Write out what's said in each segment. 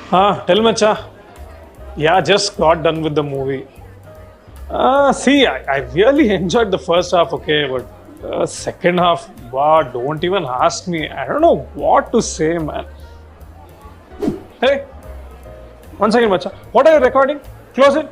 Tell Macha. Yeah, just got done with the movie. I really enjoyed the first half, okay, but the second half, wow, don't even ask me. I don't know what to say, man. Hey, one second, Macha. What are you recording? Close it.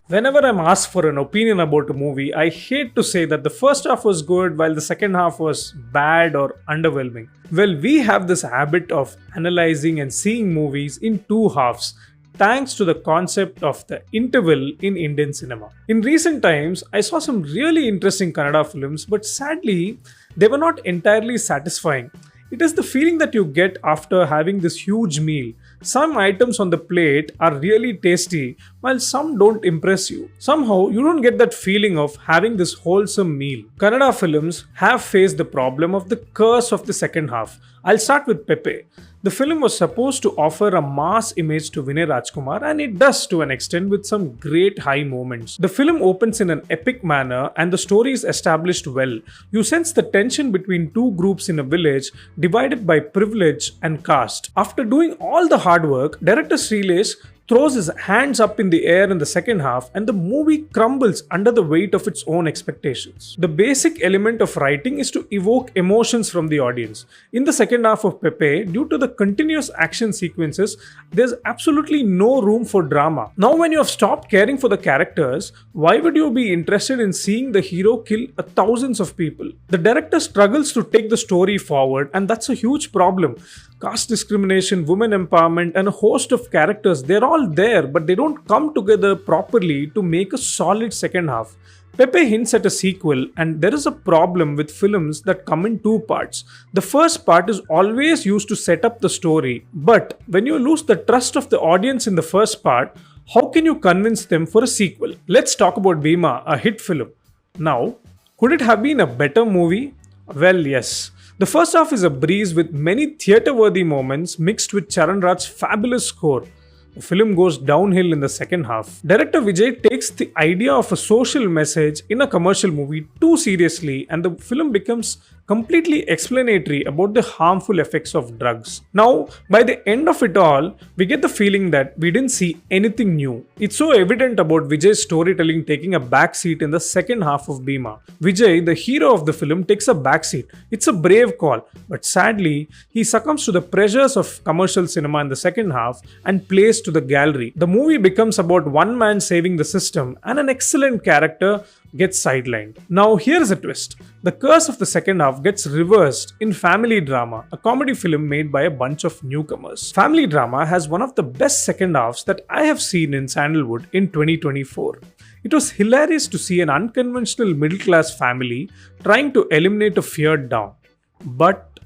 Whenever I'm asked for an opinion about a movie, I hate to say that the first half was good while the second half was bad or underwhelming. Well, we have this habit of analyzing and seeing movies in two halves, thanks to the concept of the interval in Indian cinema. In recent times, I saw some really interesting Kannada films, but sadly, they were not entirely satisfying. It is the feeling that you get after having this huge meal. Some items on the plate are really tasty, while some don't impress you. Somehow, you don't get that feeling of having this wholesome meal. Kannada films have faced the problem of the curse of the second half. I'll start with Pepe. The film was supposed to offer a mass image to Vinay Rajkumar, and it does to an extent with some great high moments. The film opens in an epic manner and the story is established well. You sense the tension between two groups in a village divided by privilege and caste. After doing all the hard work, director Srilesh throws his hands up in the air in the second half and the movie crumbles under the weight of its own expectations. The basic element of writing is to evoke emotions from the audience. In the second half of Pepe, due to the continuous action sequences, there's absolutely no room for drama. Now when you have stopped caring for the characters, why would you be interested in seeing the hero kill thousands of people? The director struggles to take the story forward, and that's a huge problem. Caste discrimination, women empowerment, and a host of characters, they're all there, but they don't come together properly to make a solid second half. Pepe hints at a sequel, and there is a problem with films that come in two parts. The first part is always used to set up the story, but when you lose the trust of the audience in the first part, how can you convince them for a sequel? Let's talk about Bheema, a hit film. Now, could it have been a better movie? Well, yes. The first half is a breeze with many theatre-worthy moments mixed with Charan Raj's fabulous score. The film goes downhill in the second half. Director Vijay takes the idea of a social message in a commercial movie too seriously, and the film becomes completely explanatory about the harmful effects of drugs. Now, by the end of it all, we get the feeling that we didn't see anything new. It's so evident about Vijay's storytelling taking a backseat in the second half of Bheema. Vijay, the hero of the film, takes a backseat. It's a brave call, but sadly, he succumbs to the pressures of commercial cinema in the second half and plays to the gallery. The movie becomes about one man saving the system, and an excellent character gets sidelined. Now here's a twist. The curse of the second half gets reversed in Family Drama, a comedy film made by a bunch of newcomers. Family Drama has one of the best second halves that I have seen in Sandalwood in 2024. It was hilarious to see an unconventional middle class family trying to eliminate a feared down. But,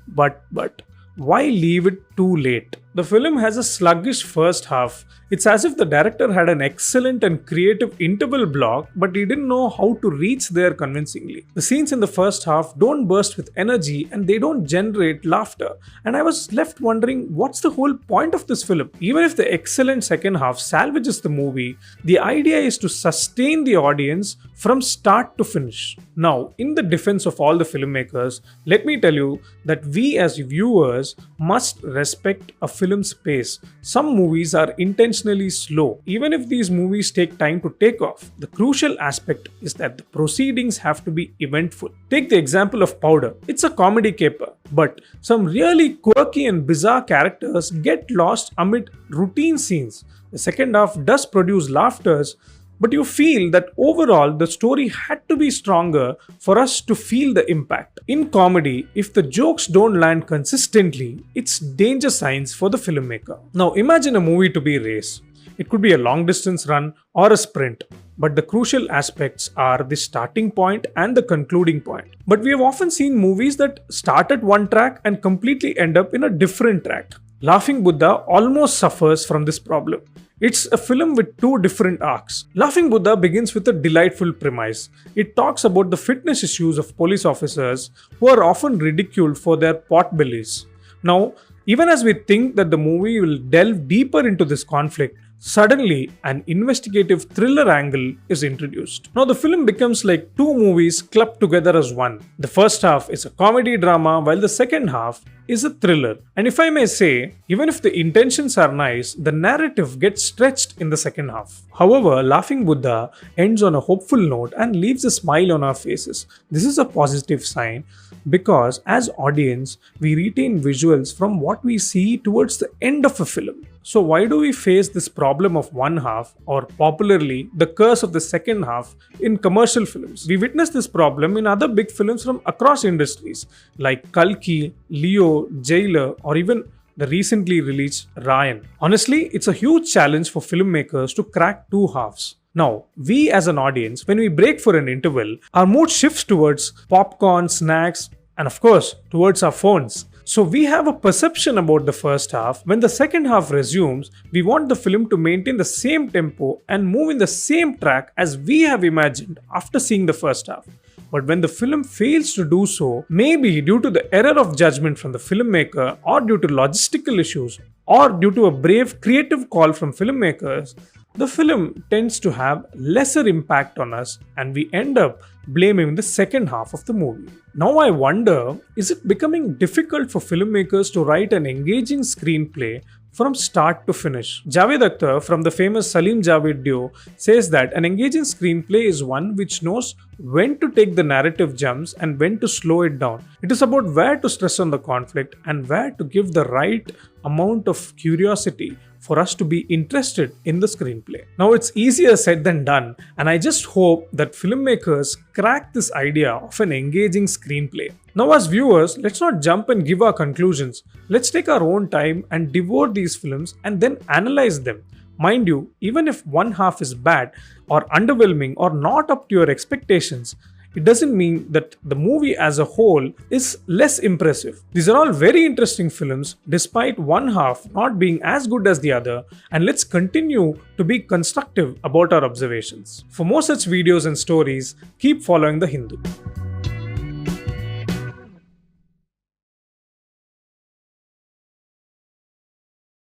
why leave it too late? The film has a sluggish first half. It's as if the director had an excellent and creative interval block, but he didn't know how to reach there convincingly. The scenes in the first half don't burst with energy and they don't generate laughter. And I was left wondering, what's the whole point of this film? Even if the excellent second half salvages the movie, the idea is to sustain the audience from start to finish. Now, in the defense of all the filmmakers, let me tell you that we as viewers must respect a film's pace. Some movies are intentionally slow. Even if these movies take time to take off, the crucial aspect is that the proceedings have to be eventful. Take the example of Powder. It's a comedy caper, but some really quirky and bizarre characters get lost amid routine scenes. The second half does produce laughters, but you feel that overall the story had to be stronger for us to feel the impact. In comedy, if the jokes don't land consistently, it's danger signs for the filmmaker. Now imagine a movie to be a race. It could be a long distance run or a sprint, but the crucial aspects are the starting point and the concluding point. But we have often seen movies that start at one track and completely end up in a different track. Laughing Buddha almost suffers from this problem. It's a film with two different arcs. Laughing Buddha begins with a delightful premise. It talks about the fitness issues of police officers who are often ridiculed for their pot bellies. Now, even as we think that the movie will delve deeper into this conflict, Suddenly, an investigative thriller angle is introduced. Now, the film becomes like two movies clubbed together as one. The first half is a comedy drama, while the second half is a thriller. And if I may say, even if the intentions are nice, the narrative gets stretched in the second half. However, Laughing Buddha ends on a hopeful note and leaves a smile on our faces. This is a positive sign because as audience, we retain visuals from what we see towards the end of a film. So why do we face this problem of one half, or popularly the curse of the second half, in commercial films? We witness this problem in other big films from across industries like Kalki, Leo, Jailer, or even the recently released Ryan. Honestly, it's a huge challenge for filmmakers to crack two halves. Now, we as an audience, when we break for an interval, our mood shifts towards popcorn, snacks, and of course, towards our phones. So we have a perception about the first half. When the second half resumes, we want the film to maintain the same tempo and move in the same track as we have imagined after seeing the first half. But when the film fails to do so, maybe due to the error of judgment from the filmmaker, or due to logistical issues, or due to a brave creative call from filmmakers, the film tends to have lesser impact on us and we end up blaming the second half of the movie. Now I wonder, is it becoming difficult for filmmakers to write an engaging screenplay from start to finish? Javed Akhtar from the famous Salim Javed duo says that an engaging screenplay is one which knows when to take the narrative jumps and when to slow it down. It is about where to stress on the conflict and where to give the right amount of curiosity for us to be interested in the screenplay. Now it's easier said than done, and I just hope that filmmakers crack this idea of an engaging screenplay. Now as viewers, let's not jump and give our conclusions. Let's take our own time and devour these films and then analyze them. Mind you, even if one half is bad or underwhelming or not up to your expectations, it doesn't mean that the movie as a whole is less impressive. These are all very interesting films despite one half not being as good as the other, and let's continue to be constructive about our observations. For more such videos and stories, keep following The Hindu.